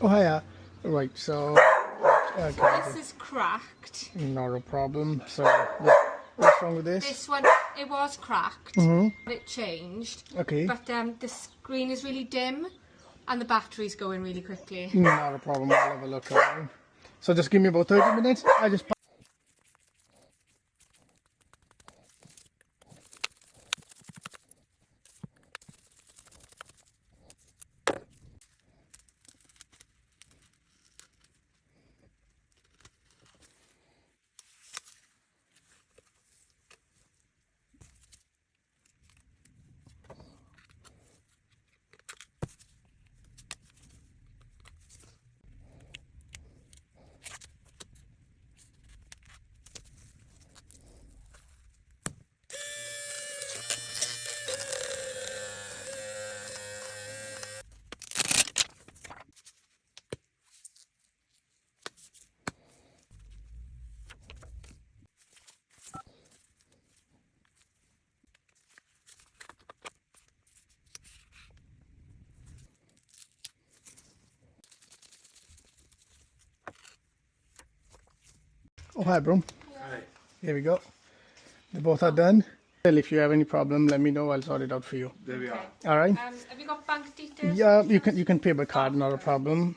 Oh, hiya. Right, so... Okay, This is cracked. not a problem. So, yeah. What's wrong with this? This one, it was cracked. It changed. Okay. But the screen is really dim and the battery's going really quickly. Not a problem. I'll have a look around. So just give me about 30 minutes. I just... Oh, hi, bro. Hi. Here we go. They both are done. Well, if you have any problem, let me know. I'll sort it out for you. There we are. All right? Have you got bank details? Yeah, you can pay by card, not a problem.